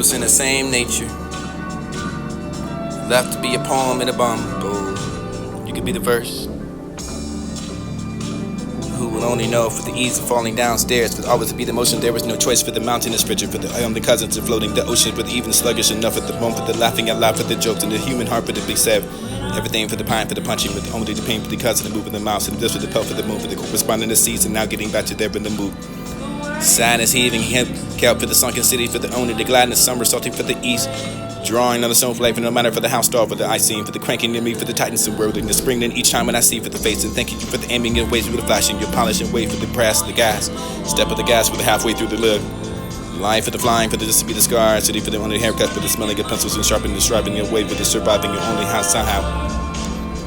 us in the same nature. Left to be a poem in a bumble. You could be the verse. Who will only know for the ease of falling downstairs, for always to be the motion. There was no choice for the mountain is frigid, for the cousins are floating the ocean, for the even sluggish enough at the moment, for the laughing out loud, for the jokes and the human heart, for the big sev. Everything for the pine, for the punching, with only the pain, for the cousin, the moving the mouse, and this for the puff, for the moon, for the corresponding to season. Now getting back to there in the mood. Sadness heaving, kelp for the sunken city, for the owner, the gladness, somersaulting for the east. Drawing on the stone flag, for no matter for the house star, for the ice scene, for the cranking in me, for the titans and world in the spring. Then each time when I see for the face, and thanking you for the aiming in ways with the flashing, your polishing way for the brass, the gas. Step of the gas for the halfway through the lid. Line for the flying, for the just to be the scar. City for the only haircut, for the smelling of pencils and sharpening the striving your way, for the surviving your only house somehow.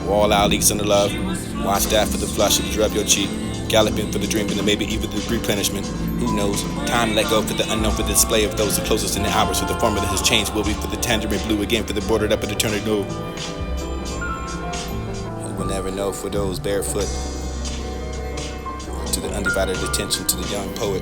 Wall alleys and the love. Watch that for the flush of the drop your cheek. Galloping for the dream and maybe even the replenishment. Who knows? Time let go for the unknown, for the display of those the closest in the hours. For the formula has changed will be for the tangerine blue again, for the bordered up of the eternity. Who will never know for those barefoot. To the undivided attention to the young poet.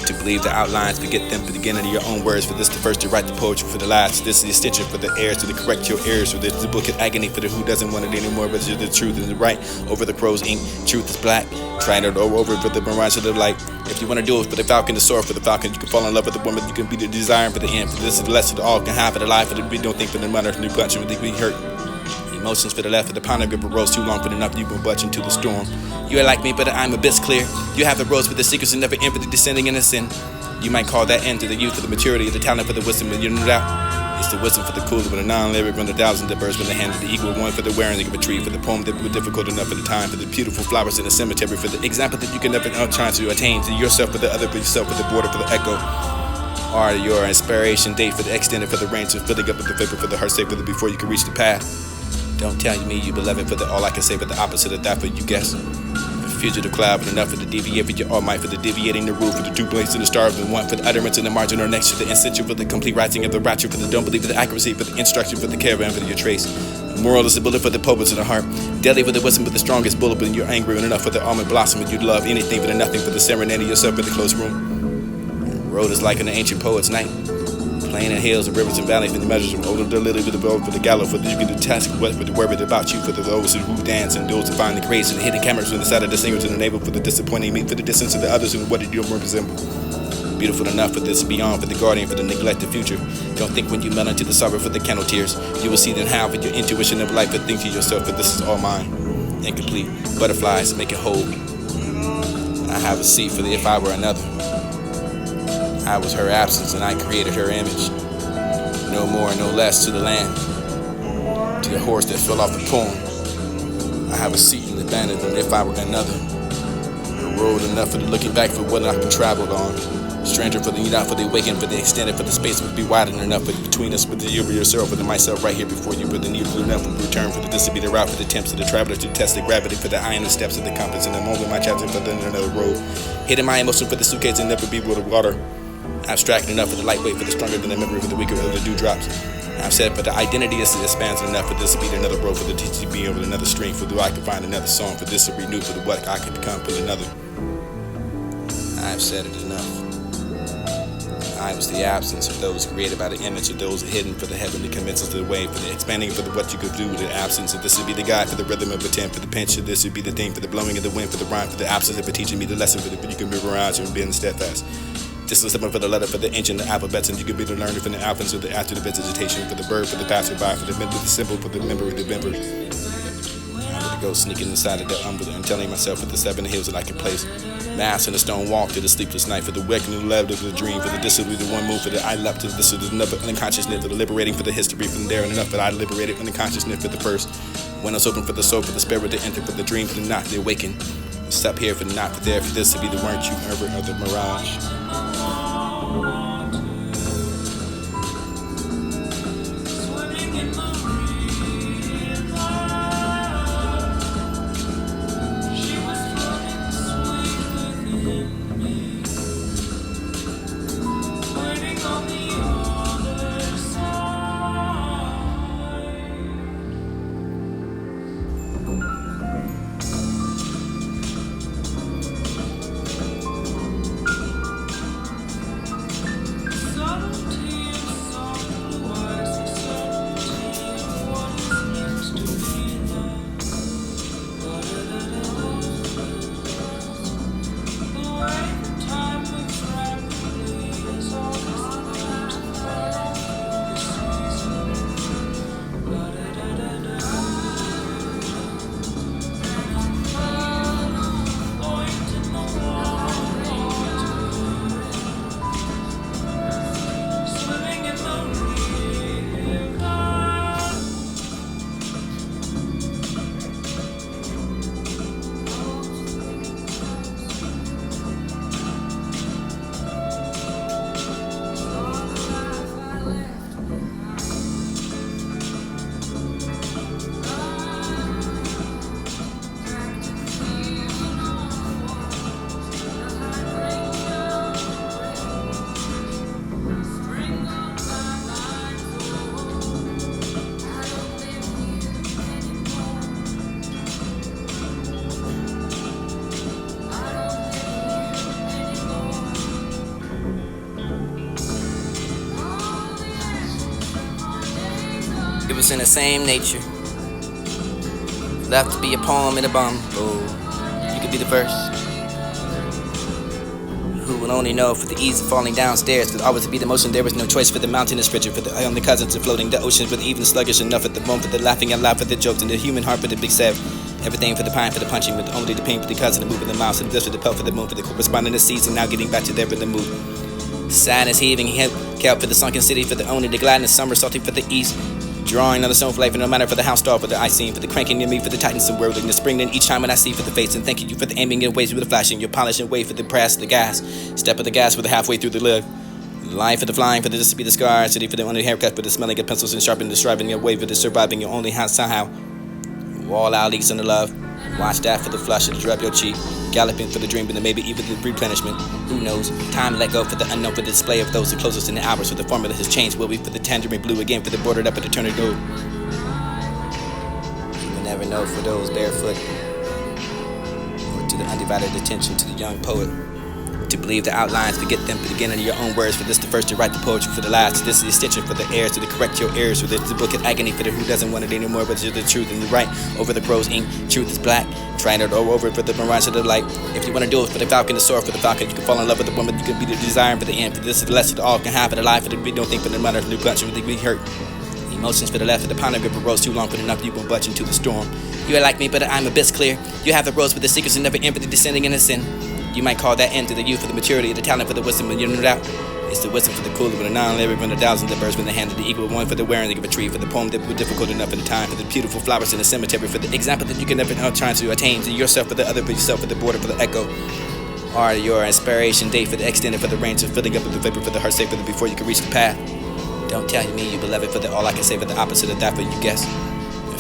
To believe the outlines, forget them, for the beginning of your own words. For this, the first to write the poetry, for the last. This is the extension for the heirs, to correct your errors. For this, the book of agony, for the who doesn't want it anymore. But the truth is the right over the prose ink. Truth is black. Trying it over for the mirage of the light. If you want to do it for the falcon, the sword for the falcon, you can fall in love with the woman. You can be the desire for the end. For this is the lesson that all can have for the life. For the we don't think for the mother, new bunch of we hurt. Emotions for the left, for the pond of river rose too long for enough. You will butch into the storm. You are like me, but I'm a bit clear. You have the rose with the secrets and never end for the descending in the sin. You might call that end to the youth of the maturity of the talent for the wisdom, but you're no doubt. It's the wisdom for the cooler, with a non-lyric from the thousands that birds with the hand of the equal one for the wearing of a tree, for the poem that was difficult enough for the time, for the beautiful flowers in the cemetery, for the example that you can never try to attain to yourself, for the other, for yourself, for the border, for the echo. Are your inspiration date for the extended, for the range of filling up with the vapor, for the heart safe, for the before you can reach the path. Don't tell me you beloved, for the all I can say, but the opposite of that, for you guess. Fugitive cloud, but enough for the deviate for your all might, for the deviating the rule, for the two blinks and the star of the one, for the utterance in the margin or next to the essential, for the complete writing of the rapture, for the don't believe for the accuracy, for the instruction, for the caravan, for your trace. Moral is a bullet for the poets in the heart. Deadly for the wisdom, for the strongest bullet, when you're angry and enough for the almond blossom, when you'd love anything for the nothing, for the serenade of yourself in the close room. Road is like an ancient poet's night. Plain and hills and rivers and valleys, for the measures from older to lily, for the bow, for the gallow, for the you can task what for the worried about you, for the those who dance and those who find the grace and the hidden cameras from the side of the singer to the navel, for the disappointing meat, for the distance of the others who what did you resemble. Beautiful enough for this beyond, for the guardian, for the neglected future. Don't think when you melt into the sorrow for the candle tears, you will see then how for your intuition of life, but think to yourself, for this is all mine, incomplete. Butterflies make it whole. I have a seat for the if I were another. I was her absence and I created her image. No more, no less to the land. To the horse that fell off the poem. I have a seat in the band than if I were another. A road enough for the looking back for what I've been traveled on. Stranger for the need out for the awakened, for the extended, for the space would be wide enough for between us, with the you yourself, for the myself right here before you, for the need for enough for return, for the this to be the route, for the attempts of the traveler to test the gravity, for the eye and the steps of the compass, in the moment my chapter for the another road. Hidden my emotion for the suitcase and never be with the water. Abstract enough for the lightweight, for the stronger than the memory, for the weaker of the dewdrops. I've said for the identity is expands enough for this to be another road, for the TTB over another string, for the I can find another song, for this to renew, for the what I can become for another. I've said it enough. I was the absence of those created by the image of those hidden, for the heavenly commences to the way, for the expanding for the what you could do with the absence. And this would be the guide for the rhythm of a ten, for the pinch. This would be the thing for the blowing of the wind, for the rhyme, for the absence of it teaching me the lesson, for the you can move around and being steadfast. This was something for the letter, for the engine, the alphabets, and you could be the learner from the alphas of the after the vegetation, for the bird, for the passerby, for the member, the symbol, for the memory, the member. I'm gonna go sneaking inside of the umbrella and telling myself for the 7 hills that I can place. Mass in the stone walk to the sleepless night, for the awakening love of the dream, for the dissolution, the one move, for the I love to this is another unconsciousness, for the liberating for the history from there and enough that I liberated from the consciousness for the first. Windows open for the soul, for the spirit to enter, for the dream, for the not, the awaken. Stop here for the not, for there, for this to be the weren't you ever of the mirage. us in the same nature. Left to be a poem and a bum. Oh, you could be the verse. Who will only know for the ease of falling downstairs? Could always be the motion, there was no choice for the mountainous richer. For the only cousins of floating the oceans, but even sluggish enough at the moment for the laughing out loud for the jokes and the human heart for the big sev. Everything for the pine for the punching, with only the pain for the cousin, the move of the mouse, and the dust for the pelt for the moon, for the corresponding the season, now getting back to there in the mood. Sadness heaving, kelp for the sunken city, for the only the gladness, somersaulting for the east. Drawing on the stone flavor, no matter for the house star, for the ice scene, for the cranking in me, for the titans and whirling the spring, and each time when I see for the face, and thanking you for the aiming in ways with the flashing, your polishing way for the press, the gas, step of the gas for the halfway through the live. Life for the flying, for the just to be the scar, city for the only haircut, for the smelling of pencils and sharpening the striving your way for the surviving your only house somehow. Wall out leaks in the love. Watch that for the flush of the drop your cheek. Galloping for the dream, and maybe even the replenishment. Who knows? Time let go for the unknown, for the display of those who closest in the hours. For the formula has changed. Will be for the tangerine blue again, for the bordered up at the turning blue. You will never know for those barefoot, or to the undivided attention to the young poet. To believe the outlines, forget them, to begin in your own words. For this, the first to write the poetry, for the last. This is the extension for the heirs, to correct your errors. For this, the book of agony, for the who doesn't want it anymore, but you're the truth and you write over the prose ink. Truth is black, trying it all over for the mirage of the light. If you want to do it for the falcon, the sword for the falcon, you can fall in love with the woman, you can be the desire for the end. For this is the lesson that all can have for the life, for the we don't think for the mother, new punch, we hurt. Emotions for the left, for the pound of river rose too long for enough, you won't budge into the storm. You are like me, but I'm abyss clear. You have the rose with the secrets and never end, but the descending in the sin. You might call that end to the youth, for the maturity, the talent, for the wisdom, and you're no doubt. It's the wisdom for the cooler, for the non-lyric, from the thousands of birds, from the hand of the equal one, for the wearing of a tree, for the poem that was difficult enough in the time, for the beautiful flowers in the cemetery, for the example that you can never try to attain to yourself, for the other, for yourself, for the border, for the echo. Or your inspiration date, for the extended, for the range of filling up with the vapor, for the heart safe, for the before you can reach the path. Don't tell me you beloved, for the all I can say, for the opposite of that, for you guess.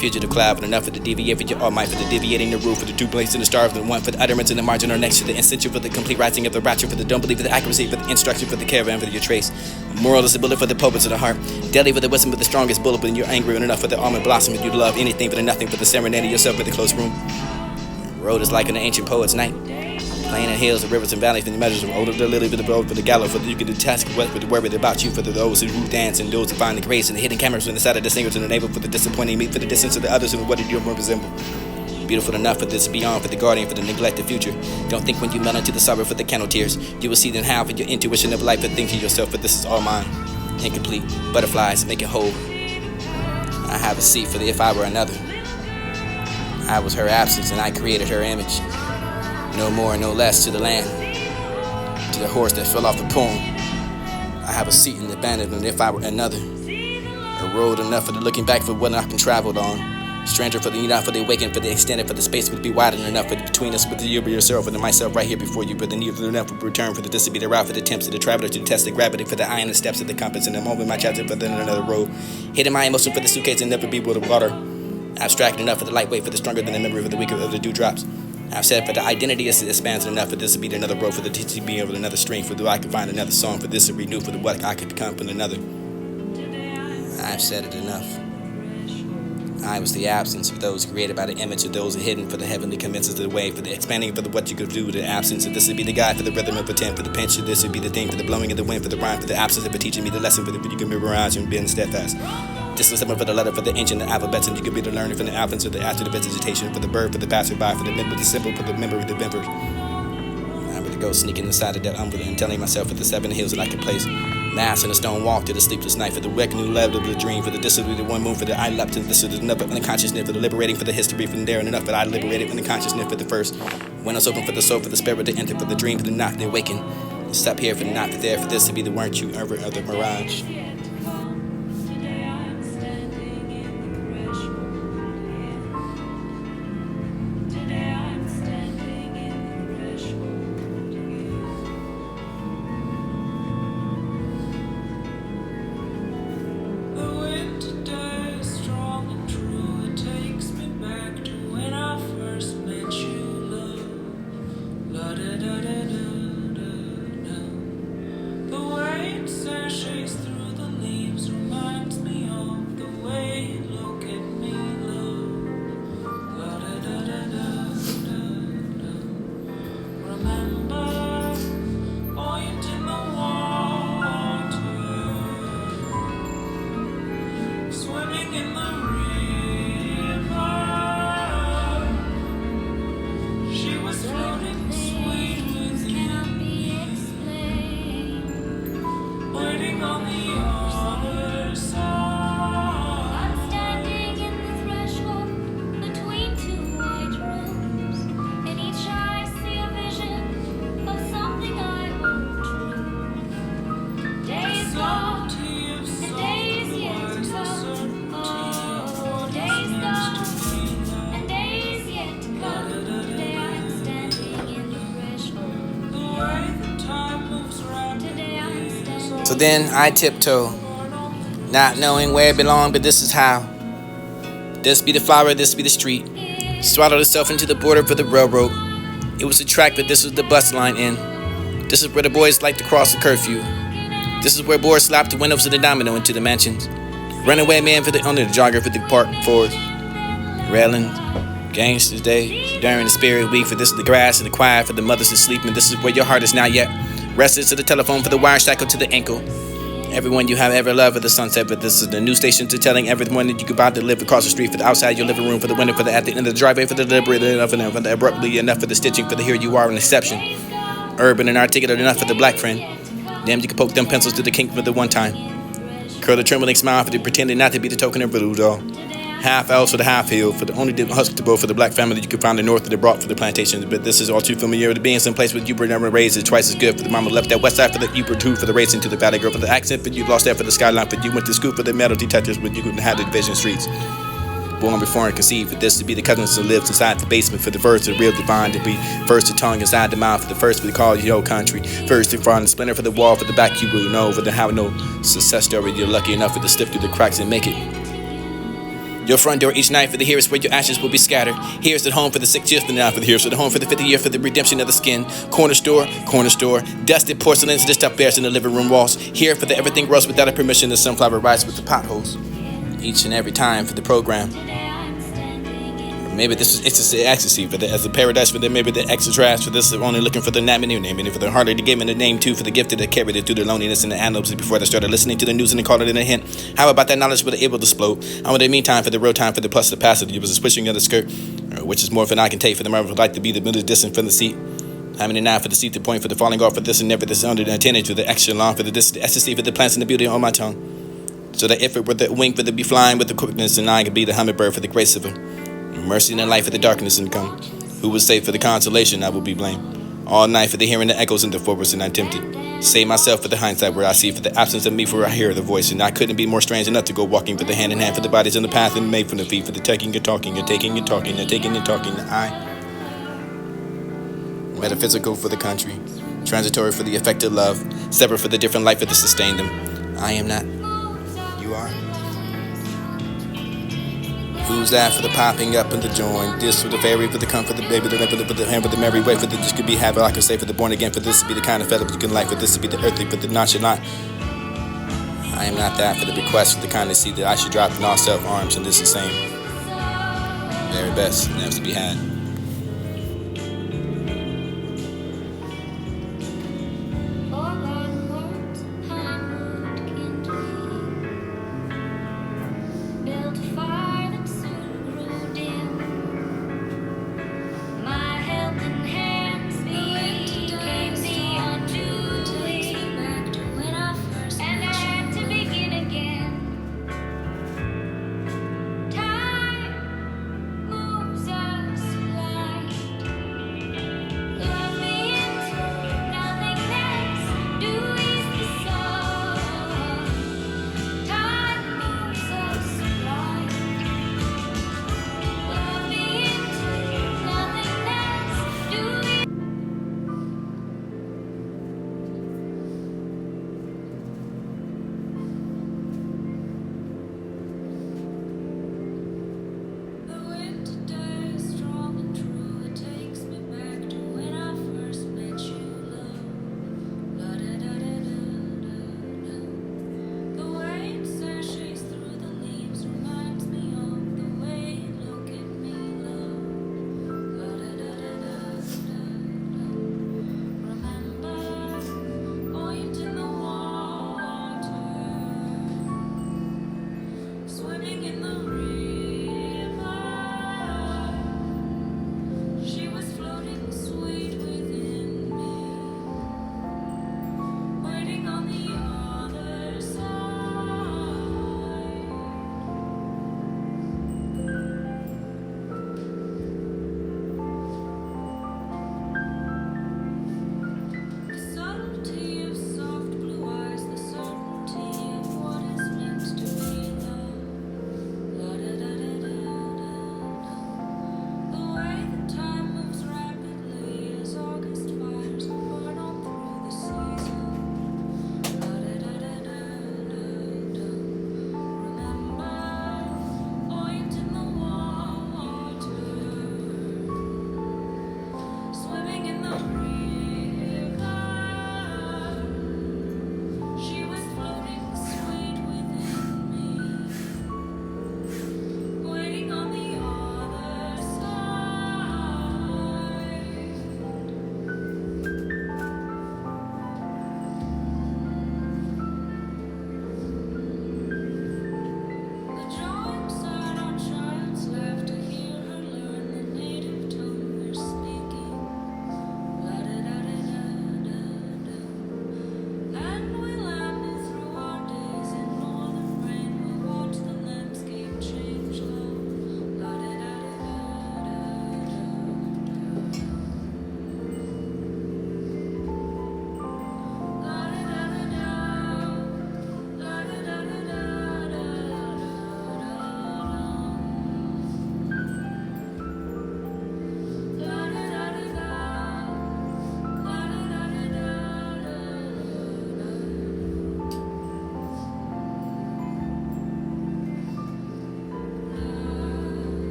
Fugitive cloud, but enough for the deviate for your all might, for the deviating the rule, for the two blades in the star, for the one for the utterance in the margin or next to the essential, for the complete rising of the rapture, for the don't believe, for the accuracy, for the instruction, for the caravan, for your trace. Moral is the bullet for the poets of the heart. Deadly for the wisdom, for the strongest bullet, when you're angry and enough for the almond blossom, and you love anything for the nothing, for the serenade of yourself, for the close room. Road is like an ancient poet's night. Plain and hills, the rivers and valleys, for the measures of older, the lily, for the bow, for the gallow, for the you can detest what with the worry about you, for the those who dance and those who find the grace and the hidden cameras on the side of the singers and the navel, for the disappointing meat, for the distance of the others and what did you resemble. Beautiful enough for this beyond, for the guardian, for the neglected future. Don't think when you melt into the sorrow for the candle tears, you will see then how for your intuition of life, and think to yourself, but this is all mine. Incomplete, butterflies make it whole. I have a seat for the if I were another. I was her absence and I created her image. No more, no less to the land, to the horse that fell off the poem. I have a seat in the abandonment if I were another. A road enough for the looking back for what I can travel on. Stranger for the not for the awakened, for the extended, for the space would be wide enough for the between us, with the you, yourself, and the myself right here before you, but the need for enough for return, for the this to be the route, for the attempts of the traveler to test the gravity, for the eye and the steps of the compass, and the moment my chapter for then another road. Hidden my emotion for the suitcase and never be with the water. Abstract enough for the lightweight, for the stronger than the memory, for the weaker of the dewdrops. I've said for the identity is expands enough for this to be another road, for the to be able another string, for the I can find another song, for this to renew, for the what I could become from another. I've said it enough. I was the absence of those created by the image of those hidden, for the heavenly commences of the way, for the expanding for the what you could do with the absence of this would be the guide, for the rhythm of a tent, for the pinch of this would be the thing, for the blowing of the wind, for the rhyme, for the absence of it teaching me the lesson, for the you can memorize and being steadfast. This was something for the letter, for the ancient, the alphabets, and you could be the learner from the absence of the after the vegetation, for the bird, for the passerby, for the member, the symbol, for the memory, the members. I'm gonna go sneaking inside of that umbrella and telling myself for the 7 hills that I can place. Mass in a stone walk to the sleepless night, for the reckoning level of the dream, for the dissolution of the one moon, for the I leapt and this is enough for the consciousness, for the liberating for the history from there and enough that I liberated from the consciousness for the first. Windows open for the soul, for the spirit to enter, for the dream, for the knock to awaken. Stop here for the not for there, for this to be the weren't you ever of the mirage. The wind sashays through the So then I tiptoe, not knowing where it belonged, but this is how. This be the flower, this be the street. Swallowed itself into the border for the railroad. It was a track, but this was the bus line in. This is where the boys like to cross the curfew. This is where boys slap the windows of the domino into the mansions. Runaway man for the under the jogger for the park forest. Railings, gangsters day, during the spirit week, for this is the grass and the quiet for the mothers asleep, and this is where your heart is not yet. Restless to the telephone for the wire shackled to the ankle. Everyone you have ever loved for the sunset, but this is the new station to telling everyone that you can about to live across the street, for the outside your living room, for the window, for the at the end of the driveway, for the deliberately enough and for the abruptly enough for the stitching, for the here you are an exception. Urban and articulate enough for the black friend. Damn, you can poke them pencils to the kink for the one time. Curl the trembling smile for the pretending not to be the token of voodoo doll. Half elves for the half hill, for the only hospitable for the black family that you can find in the north of the brought for the plantations. But this is all too familiar to being someplace with you were never raised is twice as good. For the mama left that west side for the Uber 2 for the racing to the valley girl, for the accent, but you lost that for the skyline, but you went to school for the metal detectors, but you couldn't have the division streets. Born before and conceived, for this to be the cousins that lives inside the basement, for the verse the real divine to be first to tongue inside the mouth, for the first we call your country, first to find the splinter for the wall, for the back you will know, for the have no success story, you're lucky enough for the slip through the cracks and make it. Your front door each night for the here is where your ashes will be scattered. Here's the home for the 6 years, for the now for the here's for the home for the 50th year for the redemption of the skin. Corner store, dusted porcelains, the stuffed bears in the living room walls. Here for the everything grows without a permission, the sunflower rice with the potholes. Each and every time for the program. Maybe this is ecstasy, ecstasy for the as a paradise for them. Maybe the extra trash for this. They're only looking for the name and for the harder to give in the name too. For the gifted that carried it through the loneliness and the antelopes before they started listening to the news and they called it in a hint. How about that knowledge for the able to explode? I want the meantime for the real time for the plus the passive. It was a swishing of the skirt, which is more than I can take for the marvel like to be the middle distance from the seat. How many now for the seat to point for the falling off for this and never this under the antenna to the extra long for the this the ecstasy for the plants and the beauty on my tongue. So that if it were the wing for the be flying with the quickness and I could be the hummingbird for the grace of him. Mercy and the light for the darkness and come. Who was safe for the consolation, I will be blamed. All night for the hearing the echoes in the forwards and I'm tempted. Save myself for the hindsight where I see for the absence of me for I hear the voice. And I couldn't be more strange enough to go walking for the hand in hand for the bodies in the path and made from the feet for the taking and talking and taking and talking and taking and talking. The I. Metaphysical for the country. Transitory for the effective love. Separate for the different life that sustained them. I am not. You are. Who's that for the popping up and the join? This for the fairy, for the comfort, the baby, the limp, for the hand, for the merry way, for the this could be habit, I can say for the born again, for this to be the kind of feather you can like, for this to be the earthly, for the nonchalant. I am not that for the request, for the kind of seed that I should drop in all self arms, and this the same. Very best, never to be had.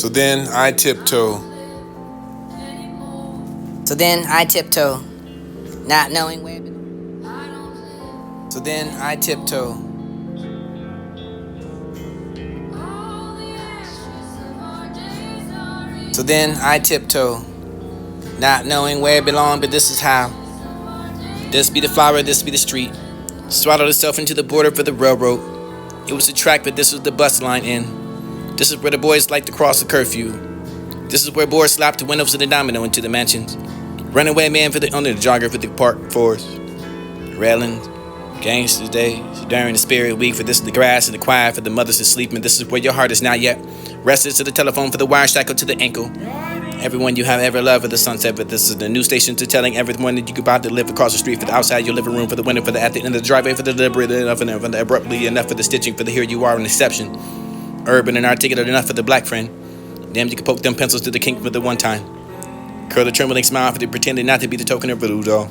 So then I tiptoe. So then I tiptoe, not knowing where. So then I tiptoe. So then I tiptoe, not knowing where it belonged, but this is how. This be the flower, this be the street. Swallowed itself into the border for the railroad. It was the track, but this was the bus line in. This is where the boys like to cross the curfew. This is where boys slap the windows of the domino into the mansions. Runaway man for the under the jogger for the park forest. Railings, gangsters days, during the spirit week, for this is the grass and the quiet for the mothers asleep, and this is where your heart is not yet. Restless to the telephone for the wire shackled to the ankle. Everyone you have ever loved for the sunset, but this is the new station to telling everyone that you could about to live across the street, for the outside your living room, for the window, for the at the end of the driveway, for the deliberate enough and for the abruptly enough, for the stitching, for the here you are an exception. Urban and articulate enough for the black friend. Damn, you can poke them pencils to the kink for the one time. Curl a trembling smile for the pretending not to be the token of voodoo doll.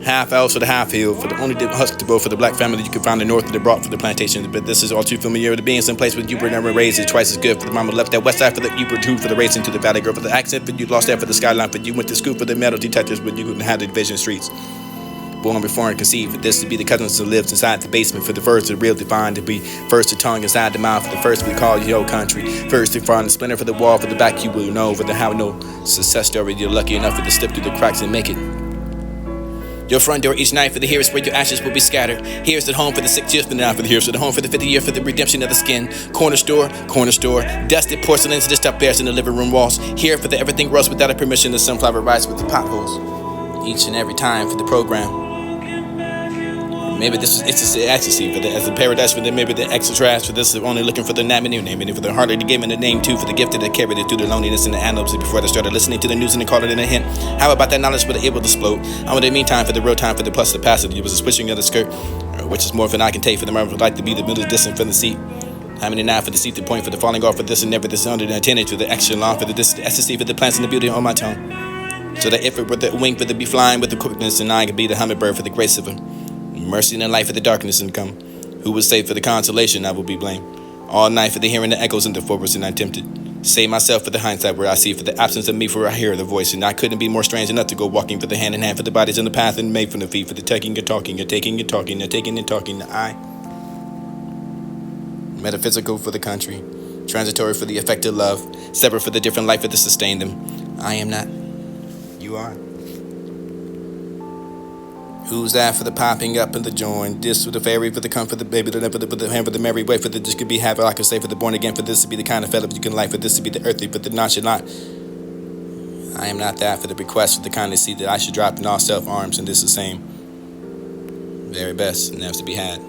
Half elves for the half healed, for the only hospitable for the black family you can find in the north of the brought for the plantation. But this is all too familiar to being someplace where you were never raised is twice as good. For the mama left that west side for the you were two for the race into the valley girl, for the accent, but you lost that for the skyline, but you went to school for the metal detectors, but you couldn't have the division streets. Born before and conceived, for this to be the cousins who lives inside the basement, for the first to real divine, to be first to tongue inside the mouth, for the first we call your country, first to find the splinter for the wall, for the back you will know, for the how no success story, you're lucky enough for to slip through the cracks and make it. Your front door each night for the here is where your ashes will be scattered. Here's the home for the 6 years, but now for the here's the home for the 50th year for the redemption of the skin. Corner store, dusted porcelain to the stuffed bears in the living room walls. Here for the everything grows without a permission, the sunflower rice with the potholes. Each and every time for the program. Maybe this is it's ecstasy for the as the paradise for the maybe the extra trash for this is only looking for the name and for the hardly to give it a name too for the gifted that carried it through the loneliness and the analogy before they started listening to the news and they called it in a hint. How about that knowledge for the able to explode? I want the meantime for the real time for the plus the passive. It was a switching of the skirt, which is more than I can take for the murmur would like to be the middle distant from the seat. How many now for the seat, the point for the falling off for this and never this under the antenna to the extra long for the ecstasy for the plants and the beauty on my tongue. So that if it were the wing for the be flying with the quickness and I could be the hummingbird for the grace of him. Mercy and the light for the darkness and come. Who was safe for the consolation I will be blamed. All night for the hearing the echoes and the forwards and I'm tempted. Save myself for the hindsight where I see for the absence of me for I hear the voice and I couldn't be more strange enough to go walking for the hand in hand for the bodies in the path and made from the feet for the taking and talking and taking and talking and taking and talking the I. Metaphysical for the country. Transitory for the effect of love. Separate for the different life that sustained them. I am not. You are. Who's that for the popping up and the join? This for the fairy, for the come, for the baby, for the hand, for the merry way, for the this could be happy, I can say for the born again, for this to be the kind of fellow you can like, for this to be the earthly, but the nonchalant. I am not that for the request, for the kind of seed that I should drop in all self arms, and this is the same. Very best, and that's to be had.